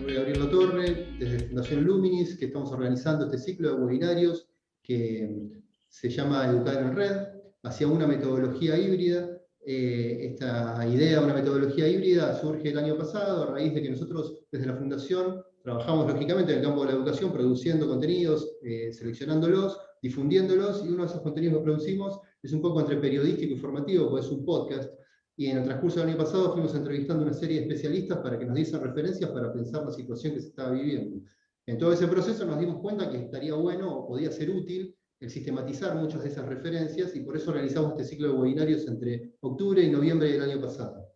soy Gabriel Latorre, desde Fundación Luminis, que estamos organizando este ciclo de webinarios que se llama Educar en Red, hacia una metodología híbrida. Esta idea, una metodología híbrida, surge el año pasado a raíz de que nosotros desde la Fundación trabajamos lógicamente en el campo de la educación, produciendo contenidos, seleccionándolos, difundiéndolos, y uno de esos contenidos que producimos es un poco entre periodístico y informativo, pues es un podcast. Y en el transcurso del año pasado fuimos entrevistando a una serie de especialistas para que nos diesen referencias para pensar la situación que se estaba viviendo. En todo ese proceso nos dimos cuenta que estaría bueno o podía ser útil el sistematizar muchas de esas referencias, y por eso realizamos este ciclo de webinarios entre octubre y noviembre del año pasado.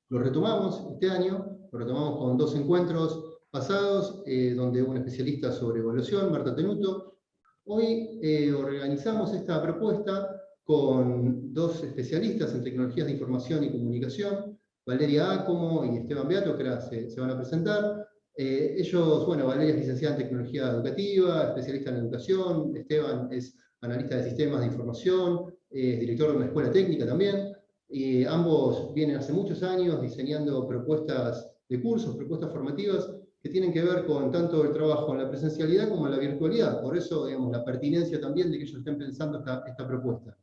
Lo retomamos este año, lo retomamos con 2 encuentros pasados, donde un especialista sobre evaluación, Marta Tenuto. Hoy organizamos esta propuesta con 2 especialistas en tecnologías de información y comunicación, Valeria Ácomo y Esteban Beato, que ahora se van a presentar. Ellos, bueno, Valeria es licenciada en tecnología educativa, especialista en educación, Esteban es analista de sistemas de información, es director de una escuela técnica también, y ambos vienen hace muchos años diseñando propuestas de cursos, propuestas formativas, que tienen que ver con tanto el trabajo en la presencialidad como en la virtualidad. Por eso, digamos, la pertinencia también de que ellos estén pensando esta propuesta.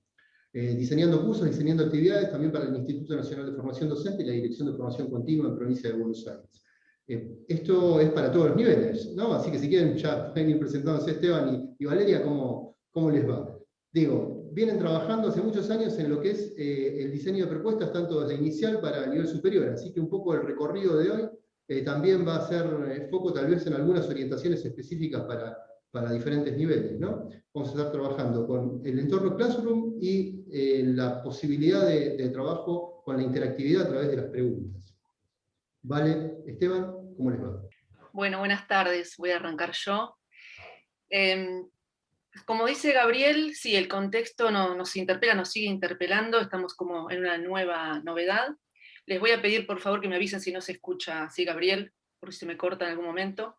Diseñando cursos, diseñando actividades también para el Instituto Nacional de Formación Docente y la Dirección de Formación Continua en Provincia de Buenos Aires. Esto es para todos los niveles, ¿no? Así que si quieren ya pueden ir presentándose Esteban y Valeria, ¿cómo les va? Digo, vienen trabajando hace muchos años en lo que es el diseño de propuestas, tanto desde inicial para el nivel superior, así que un poco el recorrido de hoy también va a ser foco tal vez en algunas orientaciones específicas para diferentes niveles, ¿no? Vamos a estar trabajando con el entorno Classroom y la posibilidad de trabajo con la interactividad a través de las preguntas. Vale, Esteban, ¿cómo les va? Bueno, buenas tardes, voy a arrancar yo. Como dice Gabriel, sí, el contexto nos interpela, nos sigue interpelando, estamos como en una nueva novedad. Les voy a pedir por favor que me avisen si no se escucha así, Gabriel, por si se me corta en algún momento.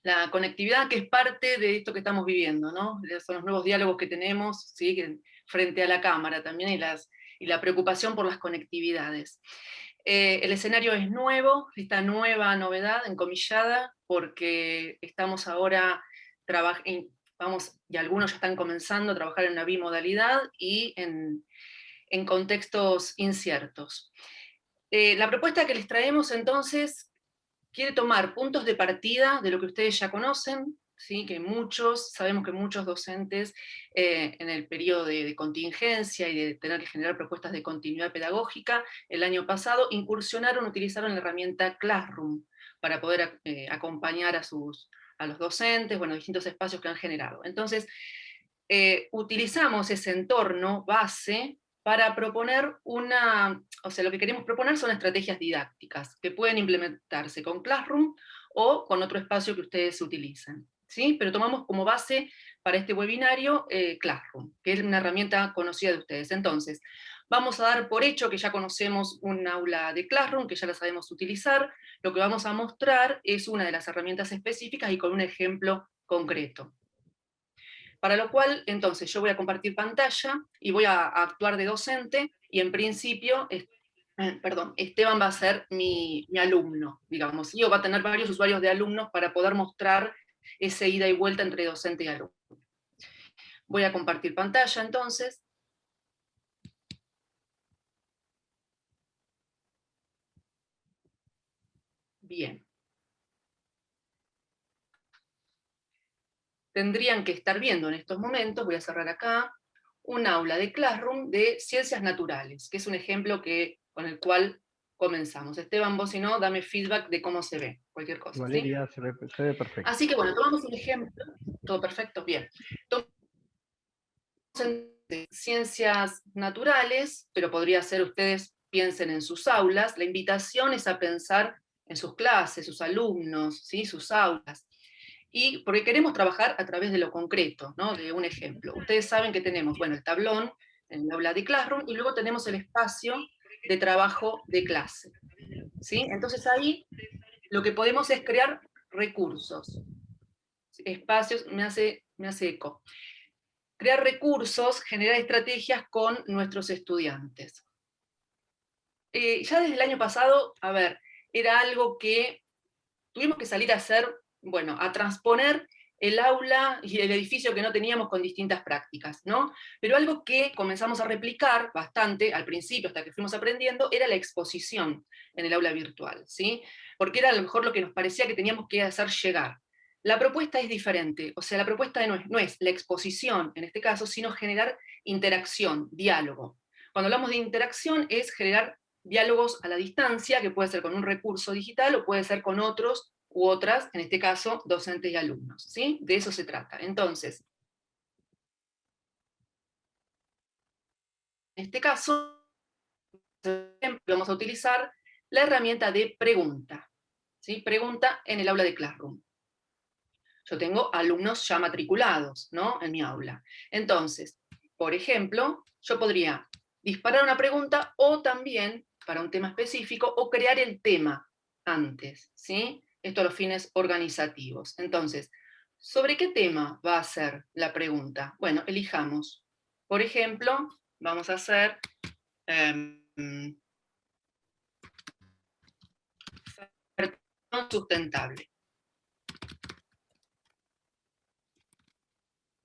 La conectividad, que es parte de esto que estamos viviendo, ¿no? Son los nuevos diálogos que tenemos, ¿sí? Frente a la cámara también, y la preocupación por las conectividades. El escenario es nuevo, esta nueva novedad, encomillada, porque estamos ahora y algunos ya están comenzando a trabajar en una bimodalidad y en contextos inciertos. La propuesta que les traemos entonces quiere tomar puntos de partida de lo que ustedes ya conocen, ¿sí? Sabemos que muchos docentes en el periodo de contingencia y de tener que generar propuestas de continuidad pedagógica, el año pasado utilizaron la herramienta Classroom para poder acompañar a los docentes, bueno, distintos espacios que han generado. Entonces, utilizamos ese entorno base para proponer lo que queremos proponer son estrategias didácticas que pueden implementarse con Classroom o con otro espacio que ustedes utilicen, ¿sí? Pero tomamos como base para este webinario Classroom, que es una herramienta conocida de ustedes. Entonces, vamos a dar por hecho que ya conocemos un aula de Classroom, que ya la sabemos utilizar. Lo que vamos a mostrar es una de las herramientas específicas y con un ejemplo concreto. Para lo cual, entonces, yo voy a compartir pantalla y voy a actuar de docente, y en principio, Esteban va a ser mi alumno, digamos, y va a tener varios usuarios de alumnos para poder mostrar ese ida y vuelta entre docente y alumno. Voy a compartir pantalla, entonces. Bien. Tendrían que estar viendo en estos momentos, voy a cerrar acá, un aula de Classroom de ciencias naturales, que es un ejemplo con el cual comenzamos. Esteban, vos si no, dame feedback de cómo se ve, cualquier cosa. Valeria, ¿sí? se ve perfecto. Así que bueno, tomamos un ejemplo, todo perfecto, bien. Tomamos de ciencias naturales, pero podría ser ustedes piensen en sus aulas, la invitación es a pensar en sus clases, sus alumnos, ¿sí? Sus aulas. Y porque queremos trabajar a través de lo concreto, ¿no? De un ejemplo. Ustedes saben que tenemos, bueno, el tablón en el aula de Classroom, y luego tenemos el espacio de trabajo de clase, ¿sí? Entonces ahí lo que podemos es crear recursos, espacios, me hace eco. Crear recursos, generar estrategias con nuestros estudiantes. Ya desde el año pasado, era algo que tuvimos que salir a hacer, bueno, a transponer el aula y el edificio que no teníamos con distintas prácticas, ¿no? Pero algo que comenzamos a replicar bastante al principio, hasta que fuimos aprendiendo, era la exposición en el aula virtual, ¿sí? Porque era a lo mejor lo que nos parecía que teníamos que hacer llegar. La propuesta es diferente, o sea, la propuesta no es la exposición en este caso, sino generar interacción, diálogo. Cuando hablamos de interacción es generar diálogos a la distancia, que puede ser con un recurso digital o puede ser con otros u otras, en este caso, docentes y alumnos, ¿sí? De eso se trata. Entonces, en este caso, vamos a utilizar la herramienta de pregunta, ¿sí? Pregunta en el aula de Classroom. Yo tengo alumnos ya matriculados, ¿no? En mi aula. Entonces, por ejemplo, yo podría disparar una pregunta o también, para un tema específico, o crear el tema antes, ¿sí? Esto a los fines organizativos. Entonces, ¿sobre qué tema va a ser la pregunta? Bueno, elijamos. Por ejemplo, vamos a hacer sustentable.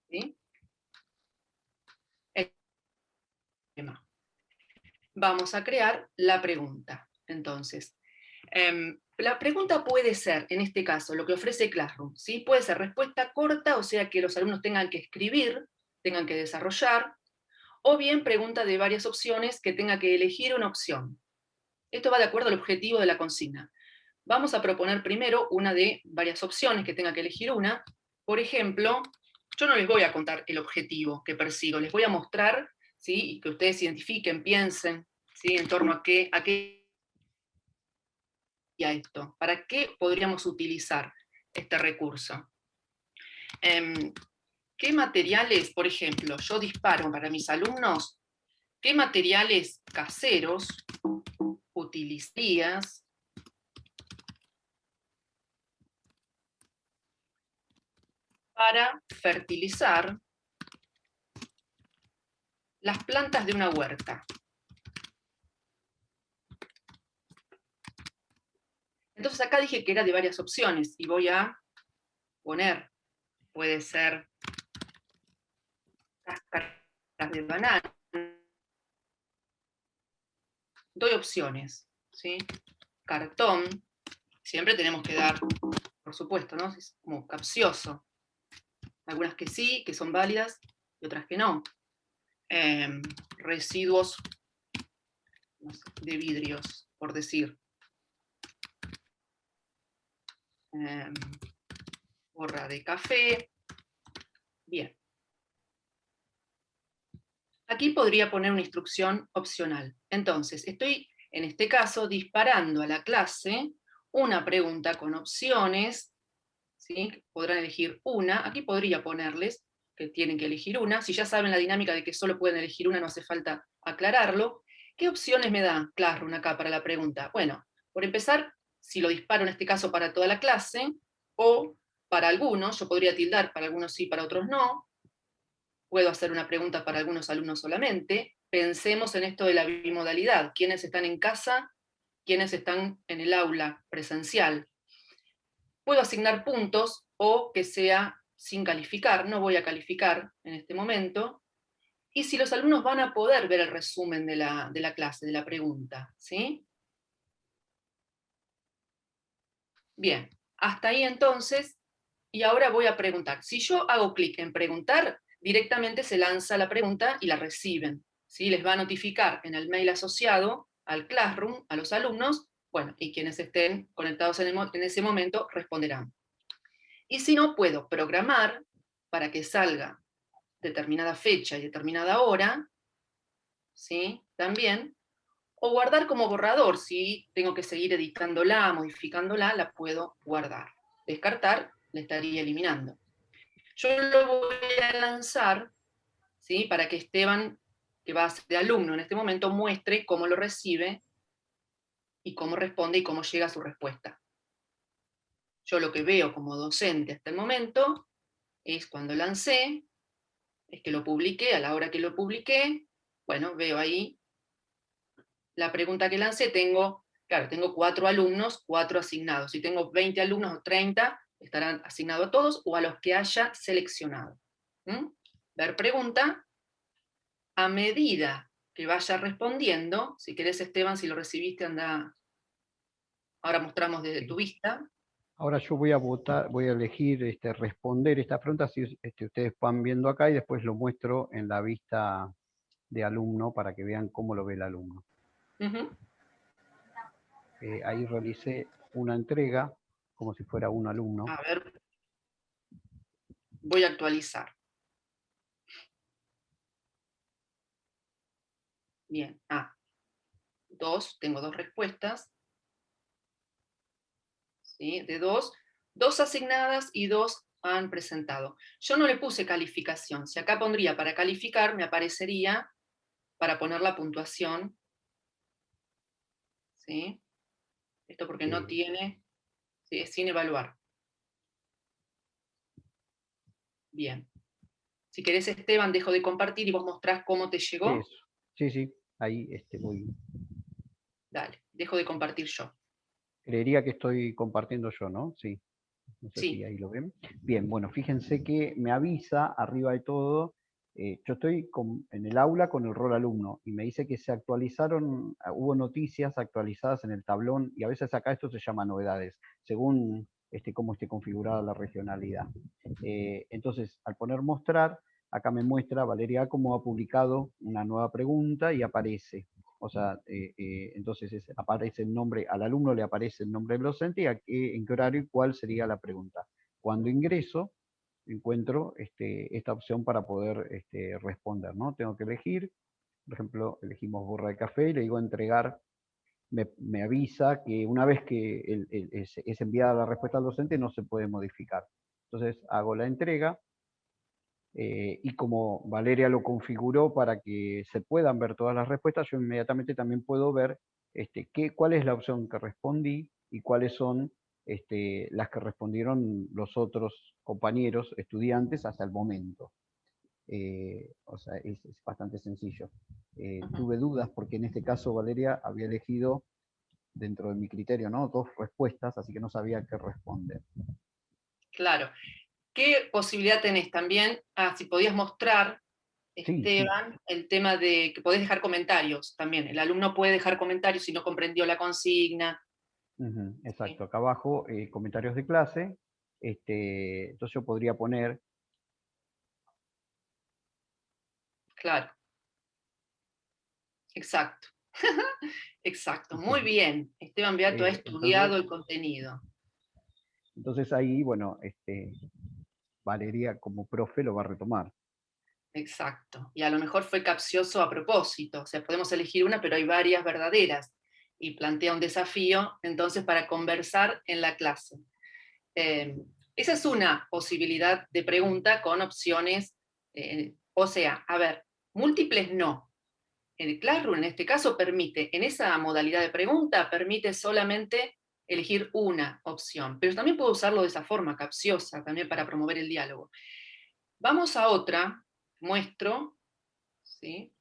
¿Sí? El tema. Vamos a crear la pregunta. Entonces, la pregunta puede ser, en este caso, lo que ofrece Classroom, ¿sí? Puede ser respuesta corta, o sea que los alumnos tengan que escribir, tengan que desarrollar, o bien pregunta de varias opciones que tenga que elegir una opción. Esto va de acuerdo al objetivo de la consigna. Vamos a proponer primero una de varias opciones que tenga que elegir una. Por ejemplo, yo no les voy a contar el objetivo que persigo, les voy a mostrar, ¿sí? Y que ustedes identifiquen, piensen, ¿sí? En torno a qué esto, para qué podríamos utilizar este recurso. ¿Qué materiales, por ejemplo, yo disparo para mis alumnos, qué materiales caseros utilizarías para fertilizar las plantas de una huerta? Entonces acá dije que era de varias opciones y voy a poner, puede ser cáscaras de banana. Doy opciones, ¿sí? Cartón, siempre tenemos que dar, por supuesto, ¿no? Es como capcioso. Algunas que sí, que son válidas, y otras que no. Residuos no sé, de vidrios, por decir. Borra de café. Bien. Aquí podría poner una instrucción opcional. Entonces, estoy, en este caso, disparando a la clase una pregunta con opciones, ¿sí? Podrán elegir una. Aquí podría ponerles que tienen que elegir una. Si ya saben la dinámica de que solo pueden elegir una, no hace falta aclararlo. ¿Qué opciones me da Classroom acá para la pregunta? Bueno, por empezar, si lo disparo en este caso para toda la clase, o para algunos, yo podría tildar para algunos sí, para otros no. Puedo hacer una pregunta para algunos alumnos solamente. Pensemos en esto de la bimodalidad. ¿Quiénes están en casa? ¿Quiénes están en el aula presencial? Puedo asignar puntos o que sea sin calificar. No voy a calificar en este momento. Y si los alumnos van a poder ver el resumen de la clase, de la pregunta, ¿sí? Bien, hasta ahí entonces. Y ahora voy a preguntar. Si yo hago clic en preguntar, directamente se lanza la pregunta y la reciben. ¿Sí? Les va a notificar en el mail asociado al Classroom, a los alumnos, bueno, y quienes estén conectados en ese momento responderán. Y si no, puedo programar para que salga determinada fecha y determinada hora, ¿sí? También, o guardar como borrador, si tengo que seguir editándola, modificándola, la puedo guardar. Descartar, la estaría eliminando. Yo lo voy a lanzar, ¿sí? Para que Esteban, que va a ser de alumno en este momento, muestre cómo lo recibe y cómo responde y cómo llega a su respuesta. Yo lo que veo como docente hasta el momento es cuando lancé, es que lo publiqué, a la hora que lo publiqué, bueno, veo ahí la pregunta que lancé, tengo Claro, tengo 4 alumnos, 4 asignados. Si tengo 20 alumnos o 30, estarán asignados a todos o a los que haya seleccionado. ¿Mm? Ver pregunta. A medida que vaya respondiendo, si querés, Esteban, si lo recibiste, anda. Ahora mostramos desde tu vista. Ahora yo voy a votar, voy a elegir responder estas preguntas, si ustedes van viendo acá y después lo muestro en la vista de alumno para que vean cómo lo ve el alumno. Uh-huh. Ahí realicé una entrega, como si fuera un alumno. A ver, voy a actualizar. Bien, tengo 2 respuestas. ¿Sí? De 2 asignadas y 2 han presentado. Yo no le puse calificación. Si acá pondría para calificar, me aparecería para poner la puntuación. ¿Sí? Esto porque no tiene, ¿sí? Es sin evaluar. Bien. Si querés, Esteban, dejo de compartir y vos mostrás cómo te llegó. Eso. Sí, sí, ahí voy. Dale, dejo de compartir yo. Creería que estoy compartiendo yo, ¿no? Sí. No sé si ahí lo ven. Bien, bueno, fíjense que me avisa arriba de todo, yo estoy en el aula con el rol alumno y me dice que se actualizaron, hubo noticias actualizadas en el tablón y a veces acá esto se llama novedades, según cómo esté configurada la regionalidad. Entonces, al poner mostrar, acá me muestra Valeria cómo ha publicado una nueva pregunta y aparece. O sea, entonces aparece el nombre, al alumno le aparece el nombre del docente y en qué horario y cuál sería la pregunta. Cuando ingreso, encuentro esta opción para poder responder, ¿no? Tengo que elegir, por ejemplo, elegimos borra de café y le digo entregar, me avisa que una vez que es enviada la respuesta al docente no se puede modificar. Entonces hago la entrega, y como Valeria lo configuró para que se puedan ver todas las respuestas, yo inmediatamente también puedo ver cuál es la opción que respondí y cuáles son las que respondieron los otros compañeros, estudiantes, hasta el momento. O sea, es bastante sencillo. Tuve dudas porque en este caso Valeria había elegido, dentro de mi criterio, ¿no?, 2 respuestas, así que no sabía qué responder. Claro. ¿Qué posibilidad tenés también? Si podías mostrar, Esteban, sí. El tema de que podés dejar comentarios también. El alumno puede dejar comentarios si no comprendió la consigna. Exacto, Sí. acá abajo, comentarios de clase. Entonces yo podría poner... Claro. Exacto. Exacto, muy bien. Esteban Beato ha estudiado el contenido. Entonces ahí, bueno, Valeria como profe lo va a retomar. Exacto. Y a lo mejor fue capcioso a propósito. O sea, podemos elegir una, pero hay varias verdaderas. Y plantea un desafío, entonces, para conversar en la clase. Esa es una posibilidad de pregunta con opciones, o sea, a ver, múltiples no. El Classroom en este caso permite, en esa modalidad de pregunta, permite solamente elegir una opción, pero también puedo usarlo de esa forma, capciosa, también para promover el diálogo. Vamos a otra, muestro, ¿sí?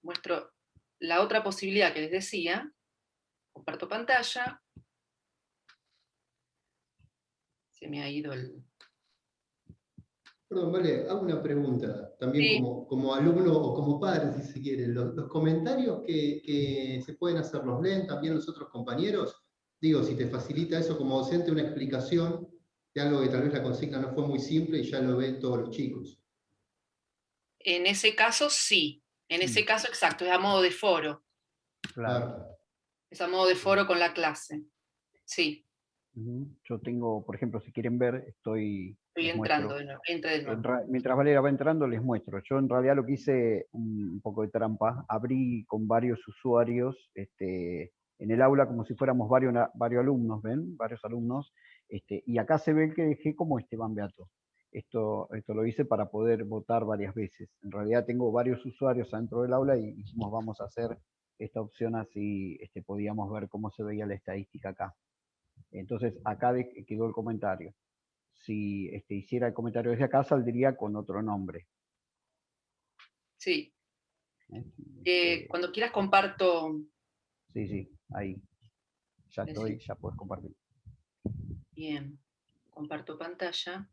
Muestro la otra posibilidad que les decía, comparto pantalla, se me ha ido el... Perdón, vale, hago una pregunta, también Sí. como alumno o como padre, si se quiere. Los comentarios que se pueden hacer, ¿los leen también los otros compañeros? Digo, si te facilita eso como docente, una explicación de algo que tal vez la consigna no fue muy simple y ya lo ven todos los chicos. En ese caso, sí. En ese caso, exacto, es a modo de foro. Claro. Es a modo de foro con la clase. Sí. Yo tengo, por ejemplo, si quieren ver, Estoy entrando de nuevo. Entre de nuevo. Mientras Valeria va entrando, les muestro. Yo en realidad lo que hice, un poco de trampa, abrí con varios usuarios en el aula como si fuéramos varios alumnos, ¿ven? Varios alumnos. Y acá se ve que dejé como Esteban Beato. Esto lo hice para poder votar varias veces. En realidad tengo varios usuarios dentro del aula y dijimos vamos a hacer esta opción así podíamos ver cómo se veía la estadística acá. Entonces acá quedó el comentario. Si hiciera el comentario desde acá, saldría con otro nombre. Sí. Cuando quieras comparto. Sí, ahí. ya estoy, ya puedes compartir. Bien, comparto pantalla.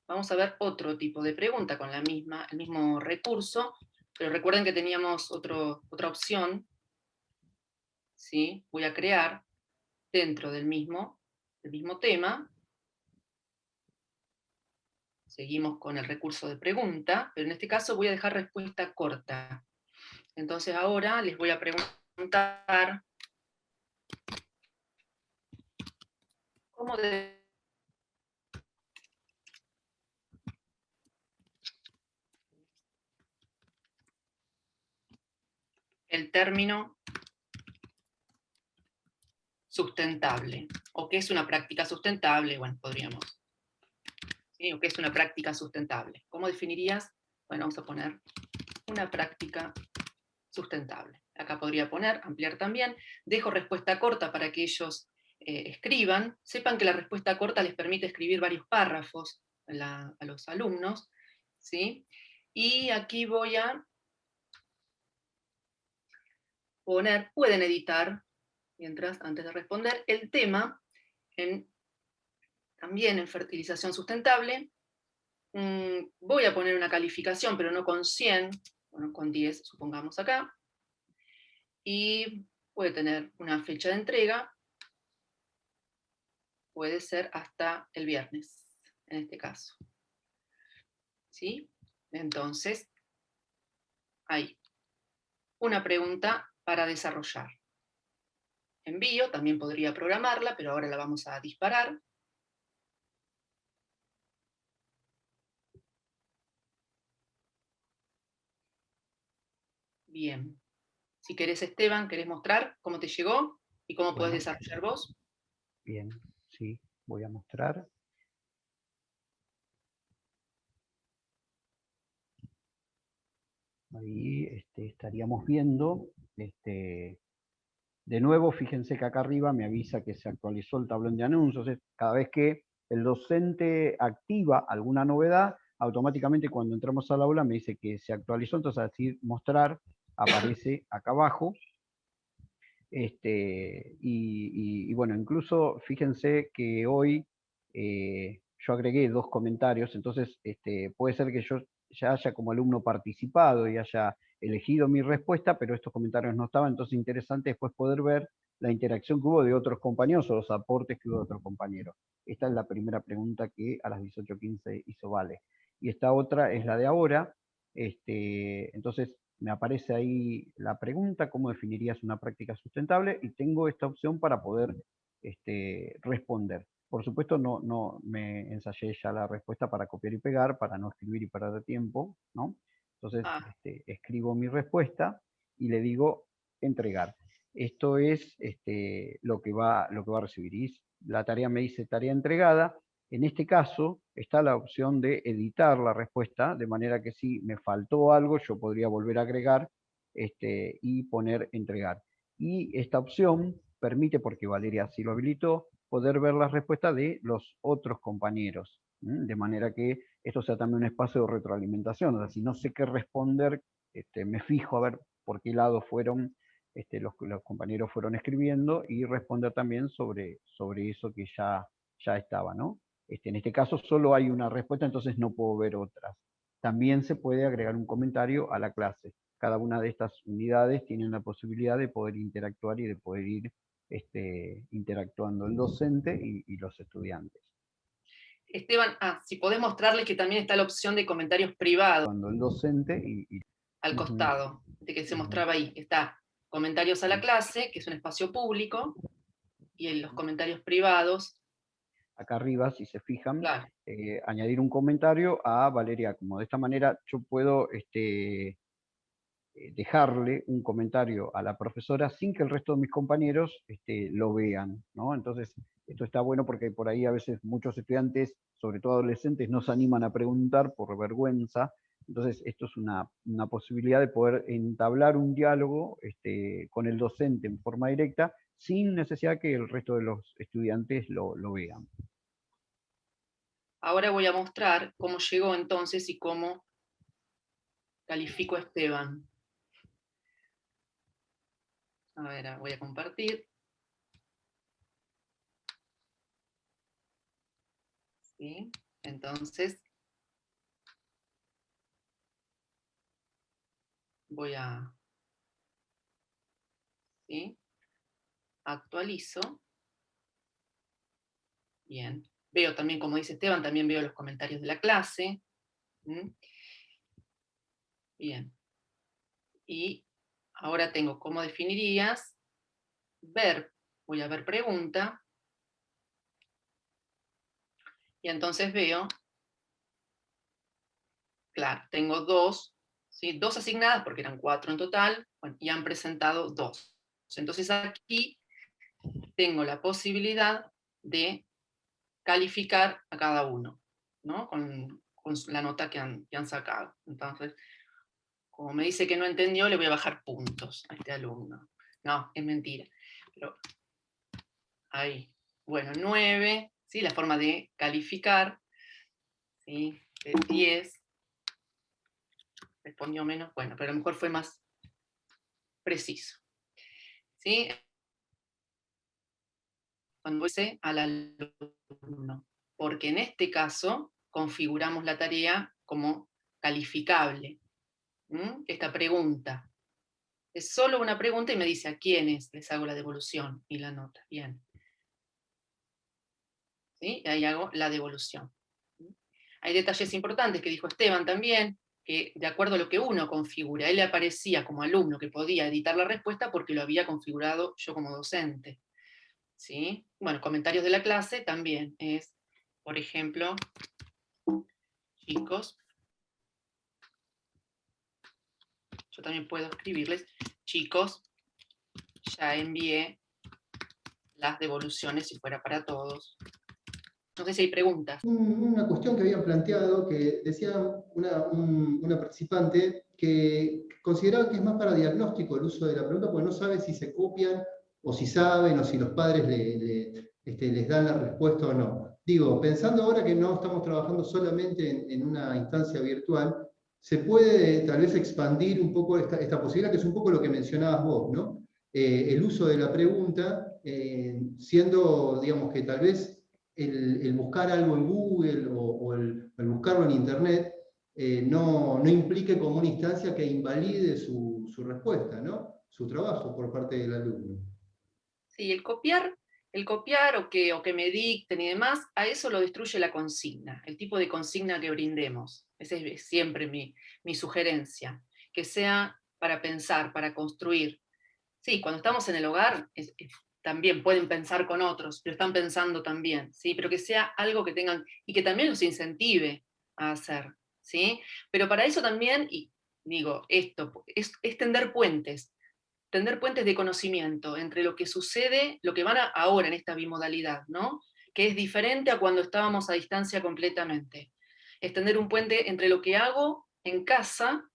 Vamos a ver otro tipo de pregunta con el mismo recurso, pero recuerden que teníamos otra opción. ¿Sí? Voy a crear dentro del mismo tema. Seguimos con el recurso de pregunta, pero en este caso voy a dejar respuesta corta. Entonces ahora les voy a preguntar cómo el término sustentable, o qué es una práctica sustentable, bueno, podríamos, ¿sí? O qué es una práctica sustentable. ¿Cómo definirías? Bueno, vamos a poner una práctica sustentable. Acá podría poner, ampliar también, dejo respuesta corta para que ellos escriban. Sepan que la respuesta corta les permite escribir varios párrafos a los alumnos, ¿sí? Y aquí voy a poner, pueden editar, antes de responder, el tema también en fertilización sustentable. Voy a poner una calificación, pero no con 100, bueno, con 10, supongamos acá. Y puede tener una fecha de entrega, puede ser hasta el viernes, en este caso. ¿Sí? Entonces, hay una pregunta para desarrollar. Envío, también podría programarla, pero ahora la vamos a disparar. Bien. Si querés, Esteban, ¿querés mostrar cómo te llegó y cómo podés desarrollar vos? Bien, sí, voy a mostrar. Ahí estaríamos viendo, de nuevo, fíjense que acá arriba me avisa que se actualizó el tablón de anuncios. Cada vez que el docente activa alguna novedad, automáticamente cuando entramos al aula me dice que se actualizó, entonces al decir mostrar, aparece acá abajo. Y bueno, incluso fíjense que hoy yo agregué 2 comentarios, entonces puede ser que yo ya haya como alumno participado y haya elegido mi respuesta, pero estos comentarios no estaban, entonces es interesante después poder ver la interacción que hubo de otros compañeros o los aportes que hubo de otros compañeros. Esta es la primera pregunta que a las 18:15 hizo Vale. Y esta otra es la de ahora. Entonces me aparece ahí la pregunta, ¿cómo definirías una práctica sustentable? Y tengo esta opción para poder responder. Por supuesto, no me ensayé ya la respuesta para copiar y pegar, para no escribir y perder tiempo, ¿no? Entonces, escribo mi respuesta y le digo entregar. Esto es lo que va a recibir. Y la tarea me dice tarea entregada. En este caso está la opción de editar la respuesta, de manera que si me faltó algo, yo podría volver a agregar y poner entregar. Y esta opción permite, porque Valeria así lo habilitó, poder ver las respuestas de los otros compañeros, de manera que esto sea también un espacio de retroalimentación. O sea, si no sé qué responder, me fijo a ver por qué lado fueron los compañeros fueron escribiendo y responder también sobre eso que ya estaba, ¿no? En este caso solo hay una respuesta, entonces no puedo ver otras. También se puede agregar un comentario a la clase. Cada una de estas unidades tiene la posibilidad de poder interactuar y de poder ir interactuando el docente y los estudiantes. Esteban, si podés mostrarles que también está la opción de comentarios privados. Cuando el docente al costado, de que se mostraba ahí, está comentarios a la clase, que es un espacio público, y en los comentarios privados. Acá arriba, si se fijan, Claro. Añadir un comentario a Valeria. Como de esta manera yo puedo dejarle un comentario a la profesora sin que el resto de mis compañeros lo vean, ¿no? Entonces, esto está bueno porque por ahí a veces muchos estudiantes, sobre todo adolescentes, no se animan a preguntar por vergüenza. Entonces, esto es una posibilidad de poder entablar un diálogo con el docente en forma directa, sin necesidad que el resto de los estudiantes lo vean. Ahora voy a mostrar cómo llegó entonces y cómo califico a Esteban. A ver, voy a compartir. ¿sí? Entonces, voy a... ¿sí? Actualizo. Bien. Veo también, como dice Esteban, también veo los comentarios de la clase. ¿Mm? Bien. Y ahora tengo cómo definirías ver. Voy a ver pregunta. Y entonces veo, claro, tengo dos, ¿sí? Dos asignadas porque eran 4 en total, bueno, y han presentado 2. Entonces aquí tengo la posibilidad de calificar a cada uno, ¿no? Con la nota que han sacado. Entonces, como me dice que no entendió, le voy a bajar puntos a este alumno. No, es mentira. Pero ahí, bueno, 9, ¿sí? La forma de calificar, ¿sí? De 10. Respondió menos, bueno, pero a lo mejor fue más preciso. ¿Sí? Cuando dice al alumno, porque en este caso configuramos la tarea como calificable. Esta pregunta es solo una pregunta y me dice a quiénes les hago la devolución y la nota. Bien. ¿Sí? Y ahí hago la devolución. Hay detalles importantes que dijo Esteban también, que de acuerdo a lo que uno configura, a él le aparecía como alumno que podía editar la respuesta porque lo había configurado yo como docente. ¿Sí? Bueno, comentarios de la clase también es, por ejemplo, chicos, yo también puedo escribirles, chicos, ya envié las devoluciones si fuera para todos. No sé si hay preguntas. Una cuestión que habían planteado, que decía una participante, que consideraba que es más para diagnóstico el uso de la pregunta, porque no sabe si se copian, o si saben, o si los padres les dan la respuesta o no. Digo, pensando ahora que no estamos trabajando solamente en una instancia virtual, se puede tal vez expandir un poco esta posibilidad, que es un poco lo que mencionabas vos, ¿no? El uso de la pregunta, siendo, digamos, que tal vez el buscar algo en Google o el buscarlo en Internet no implique como una instancia que invalide su respuesta, ¿no? Su trabajo por parte del alumno. Sí, el copiar o que me dicten y demás, a eso lo destruye la consigna, el tipo de consigna que brindemos. Esa es siempre mi sugerencia, que sea para pensar, para construir. Sí, cuando estamos en el hogar, también pueden pensar con otros, pero están pensando también, ¿sí? Pero que sea algo que tengan, y que también los incentive a hacer, ¿sí? Pero para eso también, y digo, esto, es tender puentes de conocimiento entre lo que sucede, lo que van ahora en esta bimodalidad, ¿no? Que es diferente a cuando estábamos a distancia completamente. Es tender un puente entre lo que hago en casa,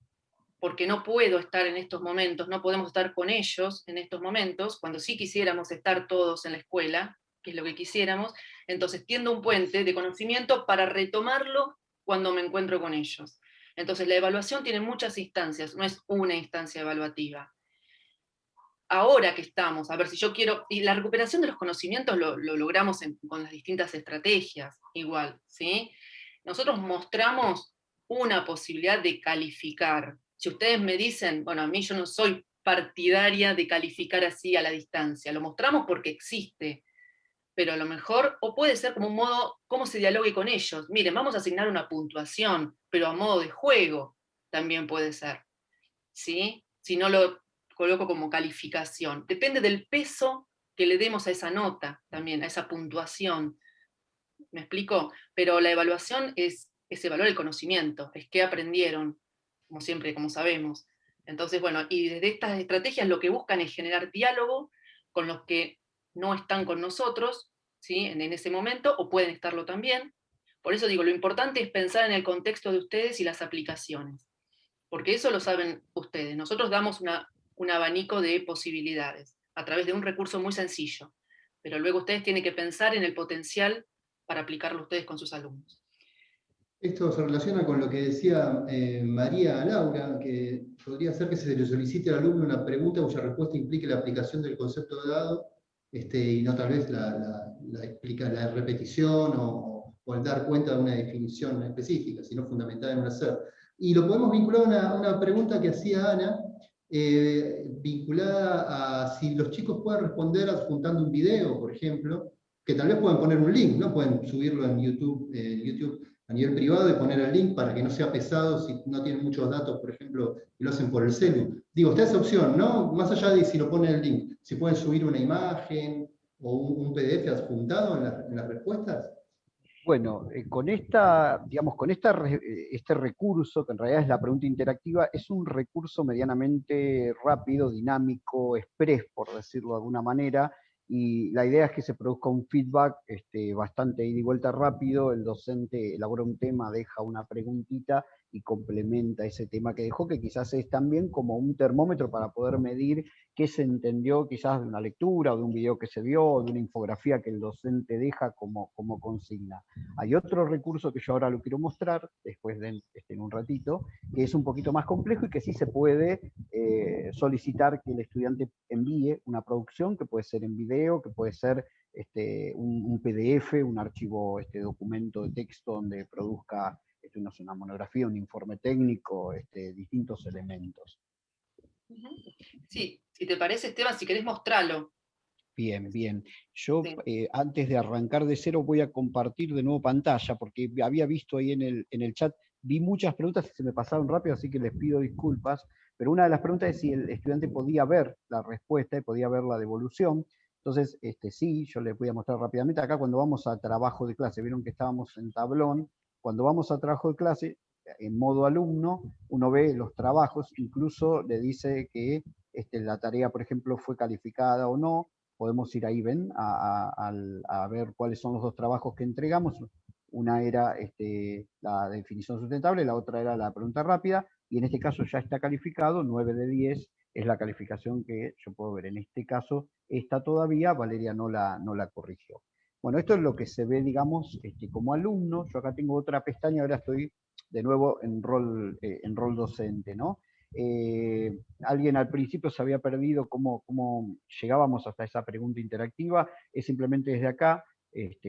porque no puedo estar en estos momentos, no podemos estar con ellos en estos momentos, cuando sí quisiéramos estar todos en la escuela, que es lo que quisiéramos, entonces tiendo un puente de conocimiento para retomarlo cuando me encuentro con ellos. Entonces la evaluación tiene muchas instancias, no es una instancia evaluativa. Ahora que estamos, a ver si yo quiero, y la recuperación de los conocimientos lo logramos con las distintas estrategias, igual, ¿sí? Nosotros mostramos una posibilidad de calificar. Si ustedes me dicen, bueno, a mí yo no soy partidaria de calificar así a la distancia, lo mostramos porque existe, pero a lo mejor, o puede ser como un modo, cómo se dialogue con ellos. Miren, vamos a asignar una puntuación, pero a modo de juego también puede ser, ¿sí? Si no lo coloco como calificación. Depende del peso que le demos a esa nota también, a esa puntuación. ¿Me explico? Pero la evaluación es evaluar el conocimiento, es qué aprendieron, como siempre, como sabemos. Entonces, bueno, y desde estas estrategias lo que buscan es generar diálogo con los que no están con nosotros, ¿sí? En ese momento, o pueden estarlo también. Por eso digo, lo importante es pensar en el contexto de ustedes y las aplicaciones, porque eso lo saben ustedes. Nosotros damos un abanico de posibilidades a través de un recurso muy sencillo, pero luego ustedes tienen que pensar en el potencial para aplicarlo ustedes con sus alumnos. Esto se relaciona con lo que decía María Laura, que podría ser que se le solicite al alumno una pregunta cuya respuesta implique la aplicación del concepto dado, y no tal vez la repetición o o el dar cuenta de una definición específica, sino fundamentada en un hacer. Y lo podemos vincular a una pregunta que hacía Ana, vinculada a si los chicos pueden responder adjuntando un video, por ejemplo, que tal vez pueden poner un link, ¿no? Pueden subirlo en YouTube a nivel privado y poner el link para que no sea pesado si no tienen muchos datos, por ejemplo, y lo hacen por el celu. Digo, está esa opción, ¿no? Más allá de si lo ponen el link, si pueden subir una imagen o un PDF adjuntado en las respuestas. Bueno, con digamos, con este recurso, que en realidad es la pregunta interactiva, es un recurso medianamente rápido, dinámico, express, por decirlo de alguna manera, y la idea es que se produzca un feedback bastante ida y vuelta rápido, el docente elabora un tema, deja una preguntita y complementa ese tema que dejó, que quizás es también como un termómetro para poder medir qué se entendió quizás de una lectura o de un video que se vio o de una infografía que el docente deja como consigna. Hay otro recurso que yo ahora lo quiero mostrar, después en un ratito, que es un poquito más complejo y que sí se puede solicitar que el estudiante envíe una producción, que puede ser en video, que puede ser un PDF, un archivo, documento de texto donde produzca no sé, una monografía, un informe técnico, distintos elementos. Sí, si te parece, Esteban, si querés mostrarlo. Bien, bien. Yo Sí. antes de arrancar de cero voy a compartir de nuevo pantalla, porque había visto ahí en el chat, vi muchas preguntas y se me pasaron rápido, así que les pido disculpas, pero una de las preguntas es si el estudiante podía ver la respuesta y podía ver la devolución. Entonces, sí, yo les voy a mostrar rápidamente. Acá cuando vamos a trabajo de clase, vieron que estábamos en tablón, cuando vamos a trabajo de clase, en modo alumno, uno ve los trabajos, incluso le dice que la tarea, por ejemplo, fue calificada o no. Podemos ir ahí, ven, a ver cuáles son los dos trabajos que entregamos. Una era la definición sustentable, la otra era la pregunta rápida, y en este caso ya está calificado, 9 de 10 es la calificación que yo puedo ver. En este caso está todavía, Valeria no la corrigió. Bueno, esto es lo que se ve, digamos, como alumno. Yo acá tengo otra pestaña, ahora estoy de nuevo en rol docente, ¿no? Alguien al principio se había perdido cómo llegábamos hasta esa pregunta interactiva, es simplemente desde acá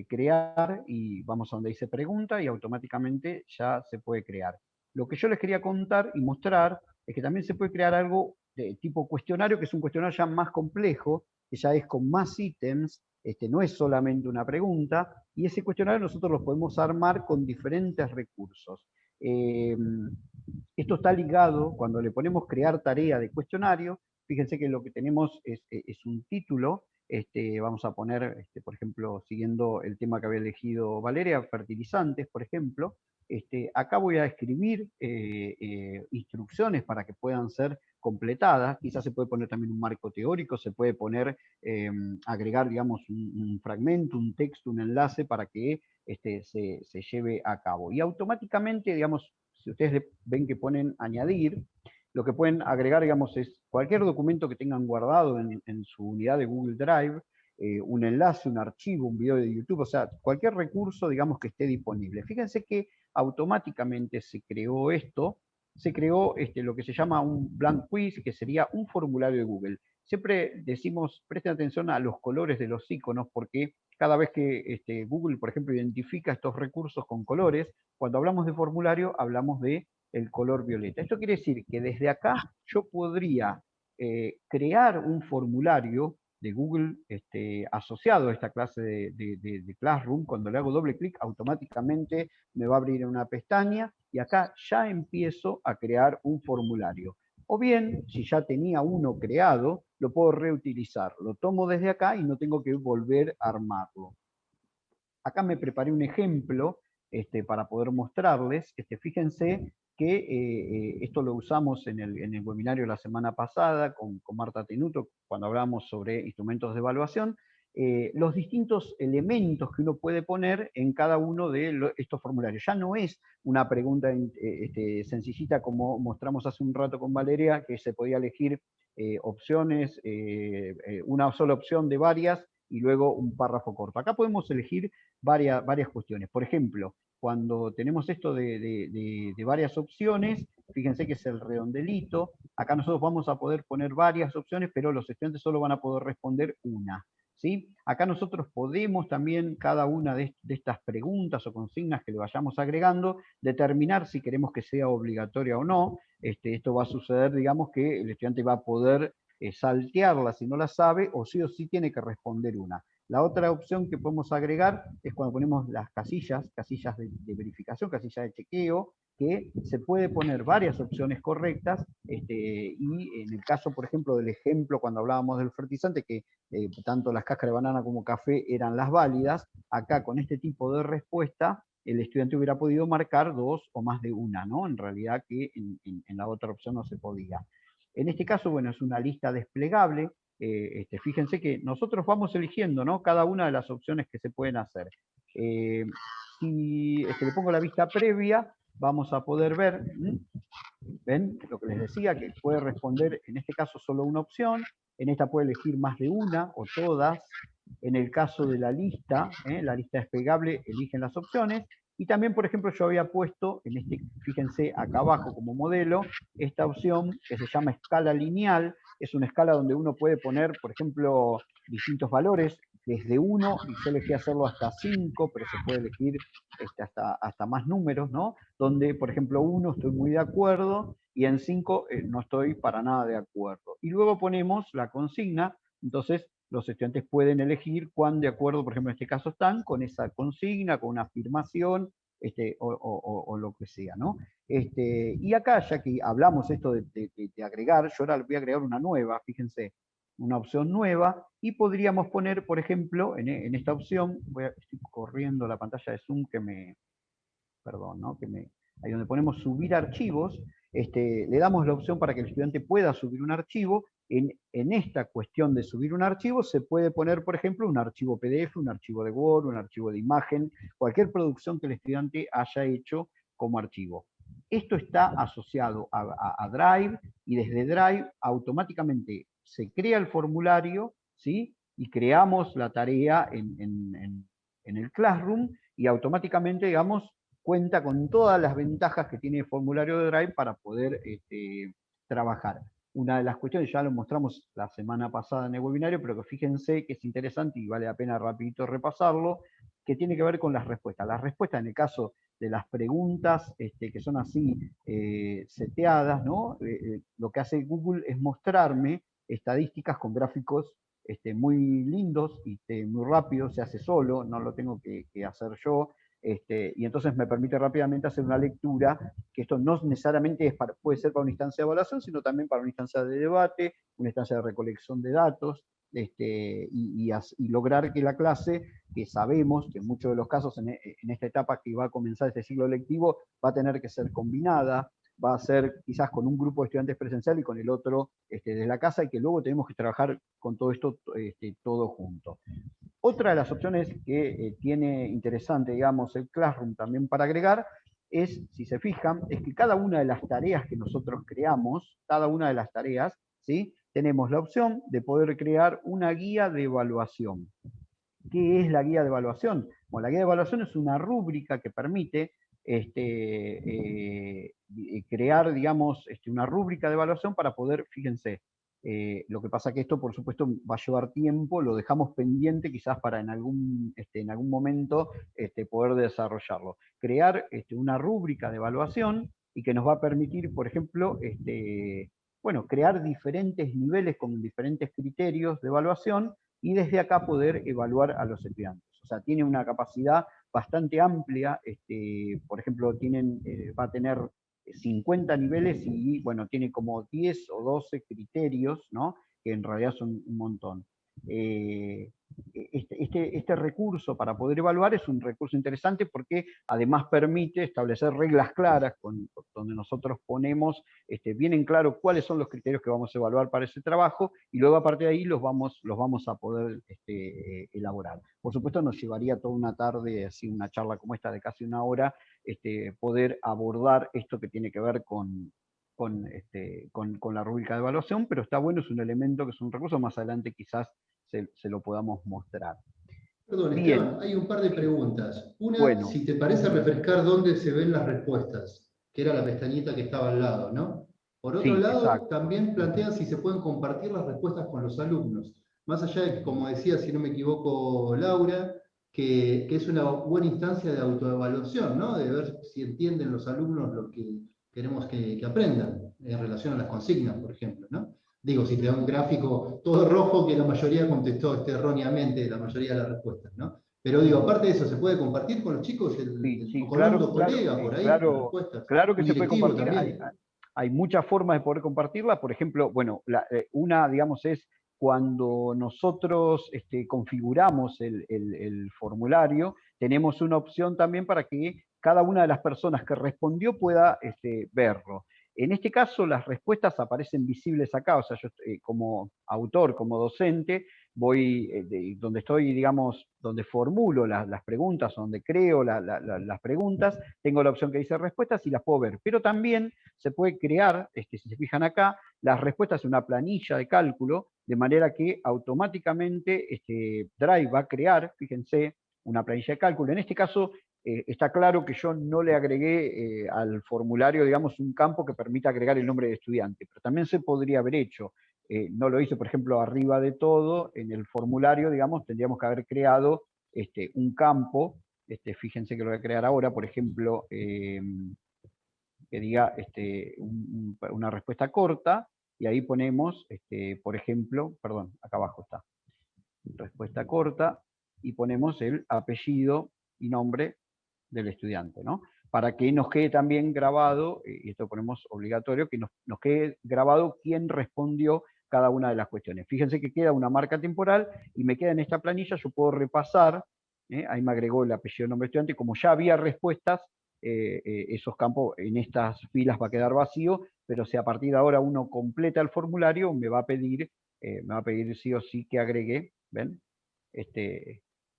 crear y vamos a donde dice pregunta y automáticamente ya se puede crear. Lo que yo les quería contar y mostrar es que también se puede crear algo de tipo cuestionario, que es un cuestionario ya más complejo, que ya es con más ítems, no es solamente una pregunta, y ese cuestionario nosotros lo podemos armar con diferentes recursos. Esto está ligado, cuando le ponemos crear tarea de cuestionario, fíjense que lo que tenemos es un título, vamos a poner, por ejemplo, siguiendo el tema que había elegido Valeria, fertilizantes, por ejemplo, acá voy a escribir instrucciones para que puedan ser completadas, quizás se puede poner también un marco teórico, se puede poner, agregar, digamos, un fragmento, un texto, un enlace para que se lleve a cabo. Y automáticamente, digamos, si ustedes ven que ponen añadir, lo que pueden agregar, digamos, es cualquier documento que tengan guardado en su unidad de Google Drive, un enlace, un archivo, un video de YouTube, o sea, cualquier recurso, digamos, que esté disponible. Fíjense que automáticamente se creó esto, se creó lo que se llama un blank quiz, que sería un formulario de Google. Siempre decimos, presten atención a los colores de los iconos, porque cada vez que Google, por ejemplo, identifica estos recursos con colores, cuando hablamos de formulario, hablamos de el color violeta. Esto quiere decir que desde acá yo podría crear un formulario de Google asociado a esta clase de Classroom. Cuando le hago doble clic, automáticamente me va a abrir una pestaña y acá ya empiezo a crear un formulario. O bien, si ya tenía uno creado, lo puedo reutilizar. Lo tomo desde acá y no tengo que volver a armarlo. Acá me preparé un ejemplo para poder mostrarles. Fíjense que esto lo usamos en el webinario la semana pasada con Marta Tenuto, cuando hablamos sobre instrumentos de evaluación, los distintos elementos que uno puede poner en cada uno de estos formularios. Ya no es una pregunta sencillita como mostramos hace un rato con Valeria, que se podía elegir opciones, una sola opción de varias, y luego un párrafo corto. Acá podemos elegir varias cuestiones. Por ejemplo, cuando tenemos esto de varias opciones, fíjense que es el redondelito, acá nosotros vamos a poder poner varias opciones, pero los estudiantes solo van a poder responder una. ¿sí? Acá nosotros podemos también, cada una de estas preguntas o consignas que le vayamos agregando, determinar si queremos que sea obligatoria o no. Esto va a suceder, digamos, que el estudiante va a poder saltearla si no la sabe, o sí tiene que responder una. La otra opción que podemos agregar es cuando ponemos las casillas de verificación, casillas de chequeo, que se puede poner varias opciones correctas, y en el caso, por ejemplo, del ejemplo cuando hablábamos del fertilizante, que tanto las cáscaras de banana como café eran las válidas, acá con este tipo de respuesta, el estudiante hubiera podido marcar 2 o más de una, ¿no? En realidad que en la otra opción no se podía. En este caso, bueno, es una lista desplegable. Fíjense que nosotros vamos eligiendo, ¿no?, cada una de las opciones que se pueden hacer. Si le pongo la vista previa, vamos a poder ver, ¿ven? Lo que les decía, que puede responder en este caso solo una opción, en esta puede elegir más de una o todas. En el caso de la lista desplegable, eligen las opciones. Y también, por ejemplo, yo había puesto, fíjense acá abajo como modelo, esta opción que se llama escala lineal. Es una escala donde uno puede poner, por ejemplo, distintos valores, desde 1, y yo elegí hacerlo hasta 5, pero se puede elegir hasta más números, ¿no? Donde, por ejemplo, 1 estoy muy de acuerdo, y en 5 no estoy para nada de acuerdo. Y luego ponemos la consigna, entonces los estudiantes pueden elegir cuán de acuerdo, por ejemplo, en este caso están con esa consigna, con una afirmación, o lo que sea, ¿no? Y acá, ya que hablamos esto de agregar, yo ahora voy a agregar una nueva, fíjense, una opción nueva, y podríamos poner, por ejemplo, en esta opción, estoy corriendo la pantalla de Zoom perdón, ¿no? Ahí donde ponemos subir archivos, le damos la opción para que el estudiante pueda subir un archivo. En esta cuestión de subir un archivo se puede poner, por ejemplo, un archivo PDF, un archivo de Word, un archivo de imagen, cualquier producción que el estudiante haya hecho como archivo. Esto está asociado a Drive, y desde Drive automáticamente se crea el formulario, ¿sí? Y creamos la tarea en el Classroom, y automáticamente, digamos, cuenta con todas las ventajas que tiene el formulario de Drive para poder trabajar. Una de las cuestiones, ya lo mostramos la semana pasada en el webinario, pero que fíjense que es interesante y vale la pena rapidito repasarlo, que tiene que ver con las respuestas. Las respuestas, en el caso de las preguntas que son así seteadas, ¿no? Lo que hace Google es mostrarme estadísticas con gráficos muy lindos y muy rápidos, se hace solo, no lo tengo que hacer yo. Y entonces me permite rápidamente hacer una lectura, que esto no necesariamente puede ser para una instancia de evaluación, sino también para una instancia de debate, una instancia de recolección de datos, y lograr que la clase, que sabemos que en muchos de los casos en esta etapa que va a comenzar este ciclo lectivo, va a tener que ser combinada, va a ser quizás con un grupo de estudiantes presencial y con el otro desde la casa, y que luego tenemos que trabajar con todo esto todo junto. Otra de las opciones que tiene interesante, digamos, el Classroom también para agregar, es, si se fijan, es que cada una de las tareas que nosotros creamos, cada una de las tareas, ¿sí?, tenemos la opción de poder crear una guía de evaluación. ¿Qué es la guía de evaluación? Bueno, la guía de evaluación es una rúbrica que permite crear, digamos, una rúbrica de evaluación para poder, fíjense, lo que pasa que esto, por supuesto, va a llevar tiempo, lo dejamos pendiente quizás para en algún momento poder desarrollarlo. Crear una rúbrica de evaluación, y que nos va a permitir, por ejemplo, bueno, crear diferentes niveles con diferentes criterios de evaluación, y desde acá poder evaluar a los estudiantes. O sea, tiene una capacidad bastante amplia, por ejemplo, va a tener 50 niveles, y bueno, tiene como 10 o 12 criterios, ¿no?, que en realidad son un montón. Este recurso para poder evaluar es un recurso interesante, porque además permite establecer reglas claras, donde nosotros ponemos bien en claro cuáles son los criterios que vamos a evaluar para ese trabajo, y luego a partir de ahí los vamos a poder elaborar. Por supuesto, nos llevaría toda una tarde, así una charla como esta de casi una hora, poder abordar esto que tiene que ver con la rúbrica de evaluación, pero está bueno, es un elemento, que es un recurso, más adelante quizás se lo podamos mostrar. Perdón, Bien. Esteban, hay un par de preguntas. Una, bueno, si te parece refrescar dónde se ven las respuestas, que era la pestañita que estaba al lado, ¿no? Por otro sí, lado, exacto. también plantean si se pueden compartir las respuestas con los alumnos. Más allá de que, como decía, si no me equivoco, Laura, que es una buena instancia de autoevaluación, ¿no? De ver si entienden los alumnos lo que queremos que aprendan en relación a las consignas, por ejemplo, ¿no? Digo, si te da un gráfico todo rojo que la mayoría contestó erróneamente la mayoría de las respuestas, ¿no? Pero digo, aparte de eso, ¿se puede compartir con los chicos Sí, o sí, con claro, otro claro, colega por ahí las claro, respuestas? claro que Un se puede directivo compartir. también. Hay muchas formas de poder compartirla. Por ejemplo, bueno, una, digamos, es cuando nosotros configuramos el formulario, tenemos una opción también para que cada una de las personas que respondió pueda verlo. En este caso, las respuestas aparecen visibles acá, o sea, yo como autor, como docente, voy, donde estoy, digamos, donde formulo las preguntas, donde creo las preguntas, tengo la opción que dice respuestas y las puedo ver. Pero también se puede crear, si se fijan acá, las respuestas en una planilla de cálculo, de manera que automáticamente Drive va a crear, fíjense, una planilla de cálculo. En este caso, está claro que yo no le agregué al formulario, digamos, un campo que permita agregar el nombre de estudiante, pero también se podría haber hecho. No lo hice, por ejemplo, arriba de todo, en el formulario, digamos, tendríamos que haber creado un campo, fíjense que lo voy a crear ahora, por ejemplo, que diga una respuesta corta, y ahí ponemos, por ejemplo, perdón, acá abajo está, respuesta corta, y ponemos el apellido y nombre del estudiante, ¿no? Para que nos quede también grabado, y esto ponemos obligatorio, que nos quede grabado quién respondió cada una de las cuestiones. Fíjense que queda una marca temporal y me queda en esta planilla, yo puedo repasar, ahí me agregó el apellido, nombre, estudiante, como ya había respuestas, esos campos en estas filas va a quedar vacío, pero si a partir de ahora uno completa el formulario, me va a pedir sí o sí que agregue, ¿ven?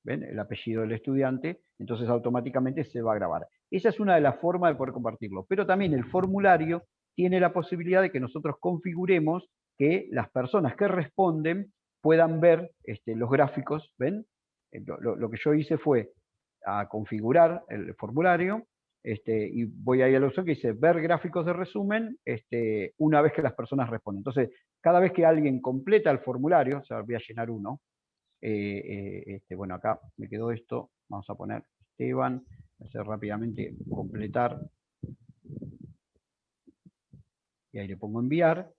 ¿Ven? El apellido del estudiante, entonces automáticamente se va a grabar. Esa es una de las formas de poder compartirlo, pero también el formulario tiene la posibilidad de que nosotros configuremos que las personas que responden puedan ver los gráficos, ¿ven? Lo que yo hice fue a configurar el formulario, y voy ahí a la opción que dice ver gráficos de resumen una vez que las personas responden. Entonces, cada vez que alguien completa el formulario, o sea, voy a llenar uno, bueno, acá me quedó esto, vamos a poner Esteban, voy a hacer rápidamente completar, y ahí le pongo enviar.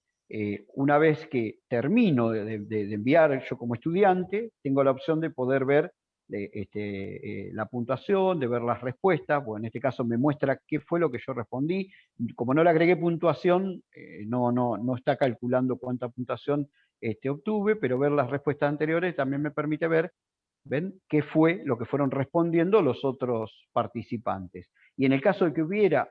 Una vez que termino de enviar yo como estudiante, tengo la opción de poder ver la puntuación, de ver las respuestas, bueno, en este caso me muestra qué fue lo que yo respondí. Como no le agregué puntuación, no está calculando cuánta puntuación obtuve, pero ver las respuestas anteriores también me permite ver, ¿ven?, qué fue lo que fueron respondiendo los otros participantes. Y en el caso de que hubiera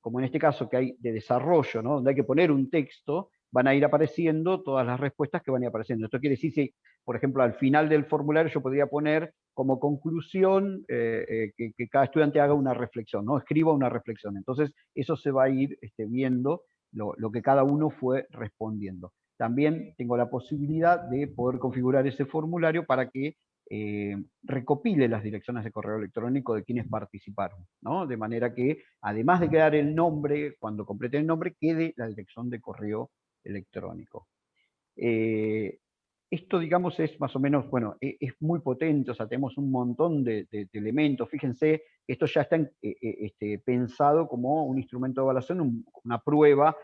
como en este caso que hay de desarrollo, ¿no?, donde hay que poner un texto, van a ir apareciendo todas las respuestas que van a ir apareciendo. Esto quiere decir, si, por ejemplo, al final del formulario yo podría poner como conclusión que cada estudiante haga una reflexión, ¿no?, escriba una reflexión. Entonces, eso se va a ir viendo lo que cada uno fue respondiendo. También tengo la posibilidad de poder configurar ese formulario para que recopile las direcciones de correo electrónico de quienes participaron, ¿no? De manera que, además de quedar el nombre, cuando complete el nombre, quede la dirección de correo electrónico. Esto, digamos, es más o menos, bueno, es muy potente, o sea, tenemos un montón de elementos. Fíjense, esto ya está pensado como un instrumento de evaluación, una prueba,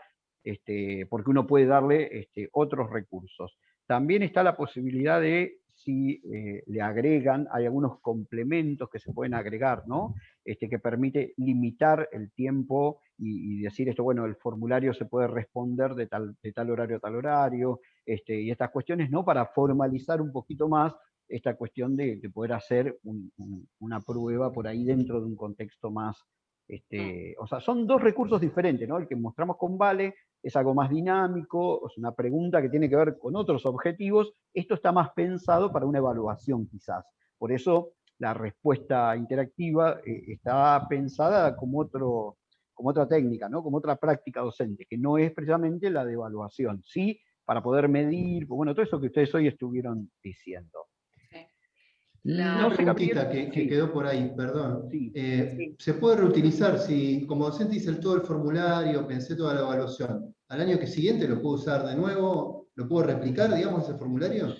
porque uno puede darle otros recursos. También está la posibilidad de, si le agregan, hay algunos complementos que se pueden agregar, ¿no?, que permite limitar el tiempo y decir esto, bueno, el formulario se puede responder de tal horario a tal horario, y estas cuestiones, ¿no?, para formalizar un poquito más esta cuestión de poder hacer una prueba por ahí dentro de un contexto más, o sea, son dos recursos diferentes, ¿no? El que mostramos con Vale es algo más dinámico, es una pregunta que tiene que ver con otros objetivos. Esto está más pensado para una evaluación, quizás. Por eso la respuesta interactiva está pensada como otra técnica, ¿no?, como otra práctica docente, que no es precisamente la de evaluación, sí, para poder medir, bueno, todo eso que ustedes hoy estuvieron diciendo. Sí. Una No sé, preguntita Gabriel. que Sí, quedó por ahí, perdón. sí. Sí. ¿Se puede reutilizar si, como docente hice todo el formulario, pensé toda la evaluación, al año que siguiente lo puedo usar de nuevo, lo puedo replicar, digamos, ese formulario?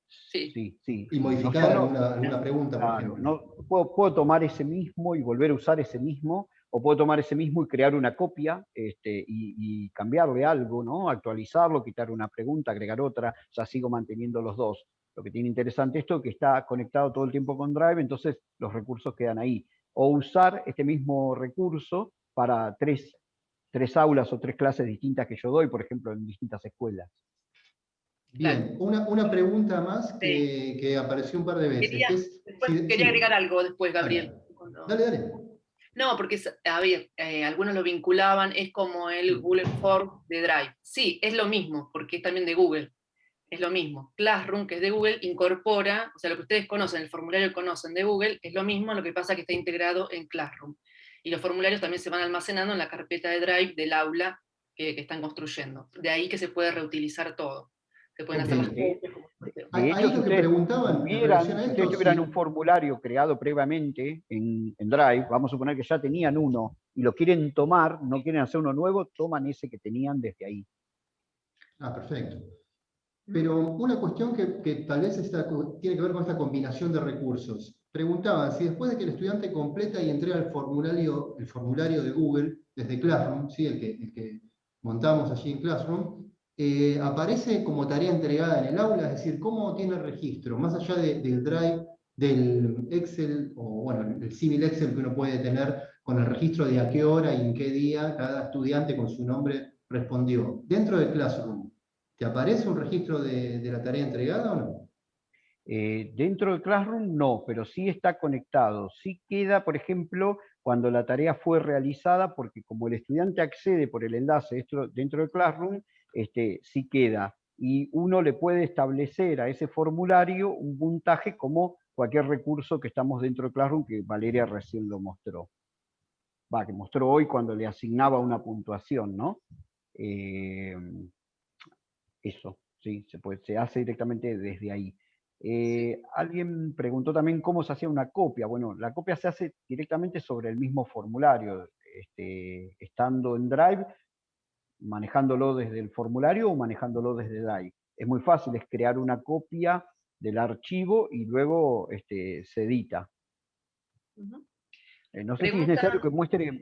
Sí. Sí, sí, Y sí. No modificar solo, alguna pregunta, por claro, ejemplo. no, puedo tomar ese mismo y volver a usar ese mismo, o puedo tomar ese mismo y crear una copia y cambiarle algo, ¿no? Actualizarlo, quitar una pregunta, agregar otra, o sea, sigo manteniendo los dos. Lo que tiene interesante esto es que está conectado todo el tiempo con Drive, entonces los recursos quedan ahí. O usar este mismo recurso para tres aulas o tres clases distintas que yo doy, por ejemplo, en distintas escuelas. Claro. Bien, una pregunta más Sí. que apareció un par de veces, que es, Después sí, quería sí, agregar algo después, dale, Gabriel. dale. No, porque, a ver, algunos lo vinculaban, es como el Google Form de Drive. Sí, es lo mismo, porque es también de Google. Es lo mismo. Classroom, que es de Google, incorpora, o sea, lo que ustedes conocen, el formulario que conocen de Google, es lo mismo, lo que pasa es que está integrado en Classroom. Y los formularios también se van almacenando en la carpeta de Drive del aula que están construyendo. De ahí que se puede reutilizar todo. Se pueden Ok. hacer las copias, como De hecho, Ahí si lo que ustedes preguntaban en relación a si ustedes esto, tuvieran un sí. formulario creado previamente en Drive, vamos a suponer que ya tenían uno y lo quieren tomar, no quieren hacer uno nuevo, toman ese que tenían desde ahí. Ah, perfecto. Pero una cuestión que tal vez tiene que ver con esta combinación de recursos. Preguntaban si después de que el estudiante completa y entrega el formulario de Google desde Classroom, ¿sí? El que montamos allí en Classroom, aparece como tarea entregada en el aula, es decir, cómo tiene el registro, más allá del Drive, del Excel, o bueno, el símil Excel que uno puede tener con el registro de a qué hora y en qué día cada estudiante con su nombre respondió. Dentro de Classroom, ¿te aparece un registro de la tarea entregada o no? Dentro del Classroom no, pero sí está conectado. Sí queda, por ejemplo, cuando la tarea fue realizada, porque como el estudiante accede por el enlace dentro del Classroom, sí queda. Y uno le puede establecer a ese formulario un puntaje como cualquier recurso que estamos dentro del Classroom, que Valeria recién lo mostró. Que mostró hoy cuando le asignaba una puntuación, ¿no? Eh, Eso, sí, se hace directamente desde ahí. Sí. Alguien preguntó también cómo se hacía una copia. Bueno, la copia se hace directamente sobre el mismo formulario, estando en Drive, manejándolo desde el formulario o manejándolo desde Drive. Es muy fácil, es crear una copia del archivo y luego se edita. Ujú. No sé si es Pregunta, necesario que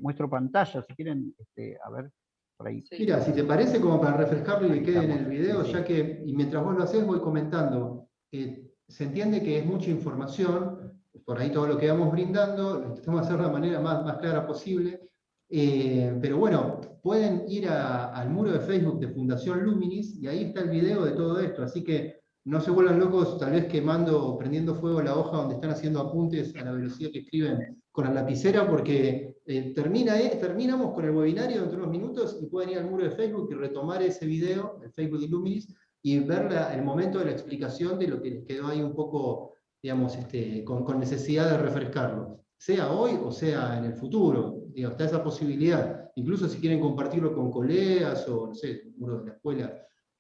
muestro pantalla, si quieren, a ver, por ahí. sí. Mira, si te parece, como para refrescarlo y Ahí que quede en estamos, el sí, video, sí. ya que, y mientras vos lo haces, voy comentando. Se entiende que es mucha información, por ahí todo lo que vamos brindando, lo intentamos hacer de la manera más clara posible. Pero bueno, pueden ir al muro de Facebook de Fundación Luminis y ahí está el video de todo esto. Así que no se vuelvan locos, tal vez quemando o prendiendo fuego la hoja donde están haciendo apuntes a la velocidad que escriben con la lapicera, porque terminamos con el webinario dentro de unos minutos y pueden ir al muro de Facebook y retomar ese video, el Facebook de Illuminis, y ver el momento de la explicación de lo que les quedó ahí un poco, digamos, con necesidad de refrescarlo, sea hoy o sea en el futuro. Digo, está esa posibilidad. Incluso si quieren compartirlo con colegas o, no sé, el muro de la escuela.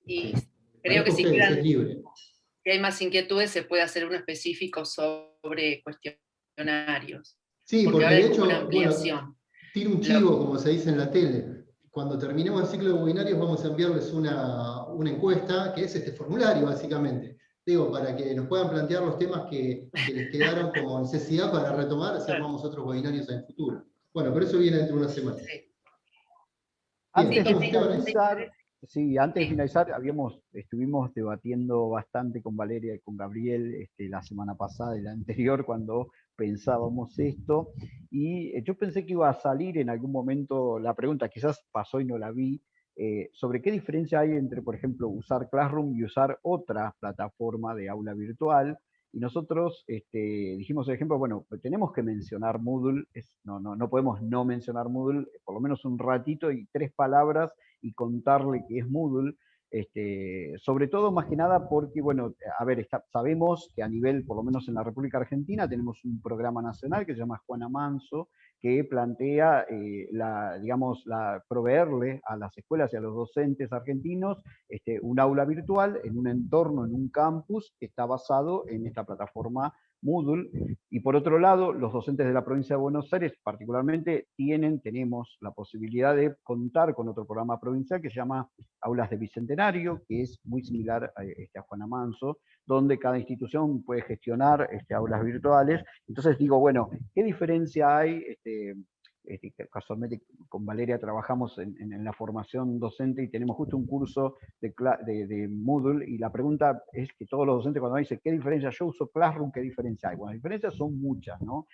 Y creo Parezca que a si ustedes, es libre. hay más inquietudes, se puede hacer uno específico sobre cuestionarios, Sí, porque porque ahora de es como una hecho, bueno, ampliación. tiro un Lo- chivo, como se dice en la tele. Cuando terminemos el ciclo de webinarios vamos a enviarles una encuesta, que es este formulario, básicamente. Digo, para que nos puedan plantear los temas que les quedaron como necesidad para retomar si armamos otros webinarios en el futuro. Bueno, pero eso viene dentro de unas semanas. sí. Bien, Sí, Antes de ¿estamos, Esteban, ahí? finalizar, sí, antes de sí. finalizar, estuvimos debatiendo bastante con Valeria y con Gabriel la semana pasada y la anterior cuando pensábamos esto, y yo pensé que iba a salir en algún momento la pregunta, quizás pasó y no la vi, sobre qué diferencia hay entre, por ejemplo, usar Classroom y usar otra plataforma de aula virtual. Y nosotros dijimos, por ejemplo, bueno, pues tenemos que mencionar Moodle, no podemos no mencionar Moodle, por lo menos un ratito y 3 palabras y contarle que es Moodle. Sobre todo, más que nada, porque, bueno, a ver, sabemos que a nivel, por lo menos en la República Argentina, tenemos un programa nacional que se llama Juana Manso, que plantea, digamos, proveerle a las escuelas y a los docentes argentinos un aula virtual en un entorno, en un campus que está basado en esta plataforma Moodle, y por otro lado, los docentes de la provincia de Buenos Aires particularmente tenemos la posibilidad de contar con otro programa provincial que se llama Aulas de Bicentenario, que es muy similar a Juana Manso, donde cada institución puede gestionar aulas virtuales. Entonces digo, bueno, ¿qué diferencia hay? Casualmente con Valeria trabajamos en la formación docente y tenemos justo un curso de Moodle, y la pregunta es que todos los docentes cuando me dicen ¿qué diferencia? Yo uso Classroom, ¿qué diferencia hay? Bueno, las diferencias son muchas, ¿no?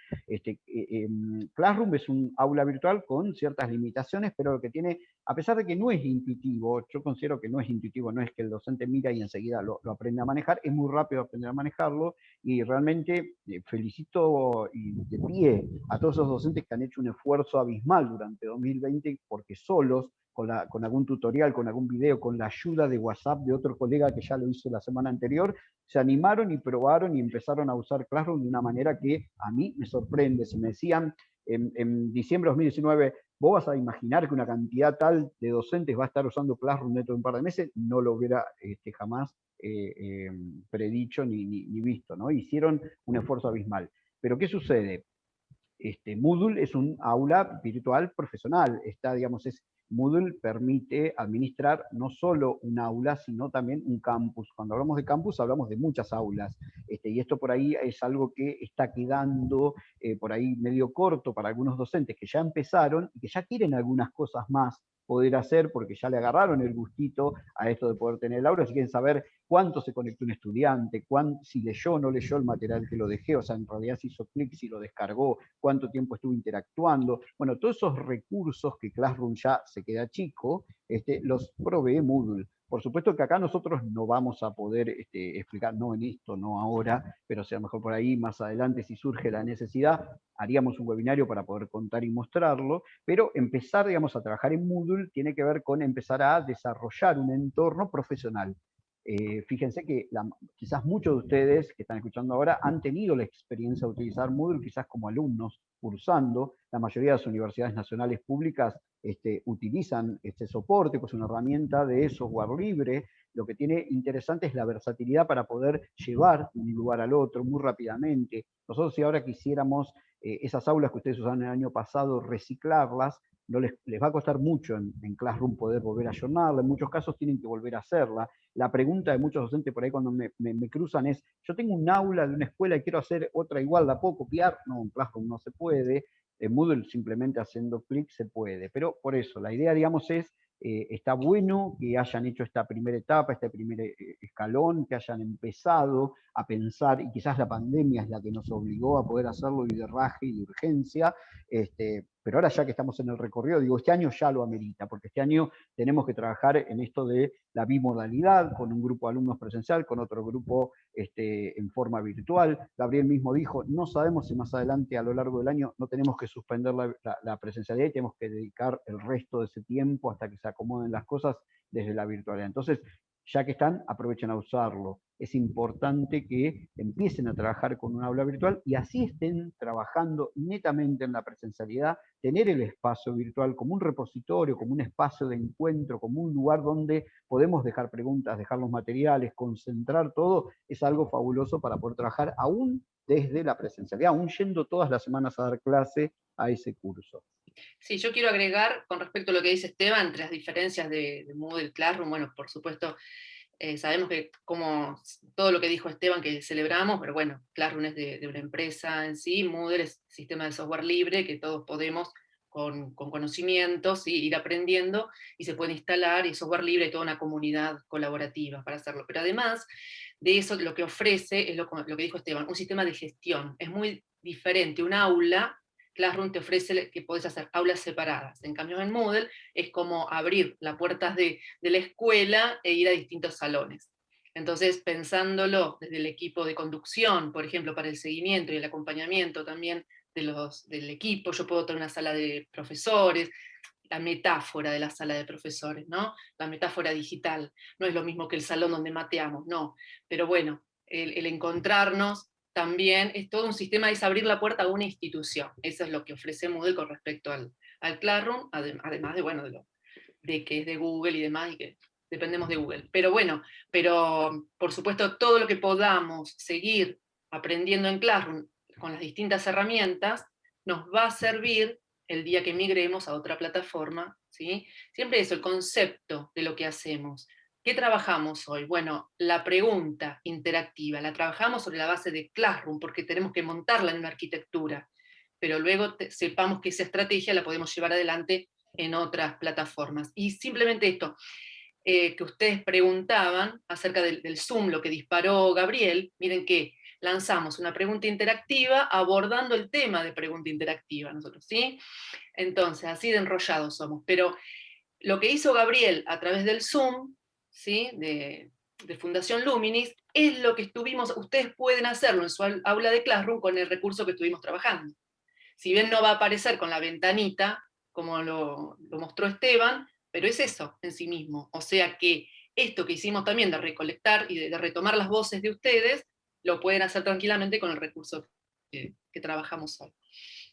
Classroom es un aula virtual con ciertas limitaciones, pero lo que tiene, a pesar de que no es intuitivo, yo considero que no es intuitivo, no es que el docente mira y enseguida lo aprende a manejar, es muy rápido aprender a manejarlo, y realmente felicito y de pie a todos esos docentes que han hecho un esfuerzo abismal durante 2020, porque solos, con algún tutorial, con algún video, con la ayuda de WhatsApp de otro colega que ya lo hizo la semana anterior, se animaron y probaron y empezaron a usar Classroom de una manera que a mí me sorprende. Si me decían en diciembre de 2019, ¿vos vas a imaginar que una cantidad tal de docentes va a estar usando Classroom dentro de un par de meses? No lo hubiera jamás predicho ni visto, ¿no? Hicieron un esfuerzo abismal. Pero ¿qué sucede? Moodle es un aula virtual profesional. Moodle permite administrar no solo un aula, sino también un campus. Cuando hablamos de campus, hablamos de muchas aulas. Y esto por ahí es algo que está quedando por ahí medio corto para algunos docentes que ya empezaron y que ya quieren algunas cosas más poder hacer, porque ya le agarraron el gustito a esto de poder tener el aula, si quieren saber cuánto se conectó un estudiante, si leyó o no leyó el material que lo dejé, o sea, en realidad si hizo clic, si lo descargó, cuánto tiempo estuvo interactuando. Bueno, todos esos recursos que Classroom ya se queda chico, los provee Moodle. Por supuesto que acá nosotros no vamos a poder explicar, no en esto, no ahora, pero si a lo mejor por ahí más adelante, si surge la necesidad, haríamos un webinario para poder contar y mostrarlo, pero empezar, digamos, a trabajar en Moodle tiene que ver con empezar a desarrollar un entorno profesional. Fíjense que quizás muchos de ustedes que están escuchando ahora han tenido la experiencia de utilizar Moodle quizás como alumnos cursando. La mayoría de las universidades nacionales públicas utilizan este soporte, que es una herramienta de software libre. Lo que tiene interesante es la versatilidad para poder llevar de un lugar al otro muy rápidamente. Nosotros si ahora quisiéramos esas aulas que ustedes usaron el año pasado, reciclarlas, no les va a costar mucho en Classroom poder volver a ayornarla, en muchos casos tienen que volver a hacerla. La pregunta de muchos docentes por ahí cuando me cruzan es, yo tengo un aula de una escuela y quiero hacer otra igual, ¿la puedo copiar? No, en Classroom no se puede, en Moodle simplemente haciendo clic se puede, pero por eso, la idea, digamos, es, está bueno que hayan hecho esta primera etapa, este primer escalón, que hayan empezado a pensar, y quizás la pandemia es la que nos obligó a poder hacerlo y de raje y de urgencia, pero ahora ya que estamos en el recorrido, digo, este año ya lo amerita, porque este año tenemos que trabajar en esto de la bimodalidad, con un grupo de alumnos presencial, con otro grupo en forma virtual. Gabriel mismo dijo, no sabemos si más adelante a lo largo del año no tenemos que suspender la presencialidad y tenemos que dedicar el resto de ese tiempo hasta que se acomoden las cosas desde la virtualidad. Entonces, ya que están, aprovechen a usarlo. Es importante que empiecen a trabajar con un aula virtual y así estén trabajando netamente en la presencialidad, tener el espacio virtual como un repositorio, como un espacio de encuentro, como un lugar donde podemos dejar preguntas, dejar los materiales, concentrar todo, es algo fabuloso para poder trabajar aún desde la presencialidad, aún yendo todas las semanas a dar clase a ese curso. Sí, yo quiero agregar con respecto a lo que dice Esteban, entre las diferencias de Moodle Classroom, bueno, por supuesto, sabemos que como todo lo que dijo Esteban que celebramos, pero bueno, Classroom es de una empresa en sí, Moodle es sistema de software libre que todos podemos con conocimientos ir aprendiendo y se puede instalar, y software libre y toda una comunidad colaborativa para hacerlo. Pero además de eso, lo que ofrece es lo que dijo Esteban, un sistema de gestión. Es muy diferente un aula. Classroom te ofrece que podés hacer aulas separadas. En cambio, en Moodle es como abrir las puertas de la escuela e ir a distintos salones. Entonces, pensándolo desde el equipo de conducción, por ejemplo, para el seguimiento y el acompañamiento también del equipo, yo puedo tener una sala de profesores, la metáfora de la sala de profesores, ¿no? La metáfora digital. No es lo mismo que el salón donde mateamos, no. Pero bueno, el encontrarnos también es todo un sistema, es abrir la puerta a una institución. Eso es lo que ofrece Moodle con respecto al Classroom, además de, bueno, de que es de Google y demás, y que dependemos de Google. Pero bueno, pero por supuesto todo lo que podamos seguir aprendiendo en Classroom con las distintas herramientas, nos va a servir el día que migremos a otra plataforma, ¿sí? Siempre eso, el concepto de lo que hacemos. ¿Qué trabajamos hoy? Bueno, la pregunta interactiva, la trabajamos sobre la base de Classroom, porque tenemos que montarla en una arquitectura, pero luego sepamos que esa estrategia la podemos llevar adelante en otras plataformas. Y simplemente esto, que ustedes preguntaban acerca del Zoom, lo que disparó Gabriel, miren que lanzamos una pregunta interactiva abordando el tema de pregunta interactiva nosotros, ¿sí? Entonces, así de enrollados somos. Pero lo que hizo Gabriel a través del Zoom, ¿sí? de Fundación Luminis, es lo que ustedes pueden hacerlo en su aula de Classroom con el recurso que estuvimos trabajando. Si bien no va a aparecer con la ventanita, como lo mostró Esteban, pero es eso en sí mismo. O sea que esto que hicimos también de recolectar y de retomar las voces de ustedes, lo pueden hacer tranquilamente con el recurso que trabajamos hoy.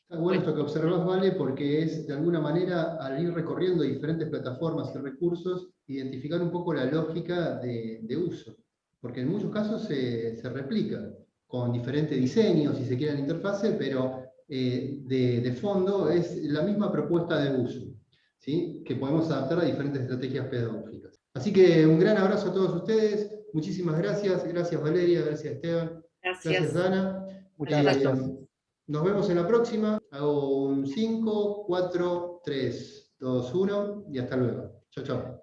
Está bueno esto que observás, Vale, porque es de alguna manera, al ir recorriendo diferentes plataformas y recursos, identificar un poco la lógica de uso. Porque en muchos casos se replica con diferentes diseños, si se quiere, en la interfase, pero de fondo es la misma propuesta de uso, ¿sí? Que podemos adaptar a diferentes estrategias pedagógicas. Así que un gran abrazo a todos ustedes. Muchísimas gracias. Gracias, Valeria. Gracias, Esteban. Gracias, Dana. Muchas gracias. Nos vemos en la próxima. Hago un 5, 4, 3, 2, 1 y hasta luego. Chao, chao.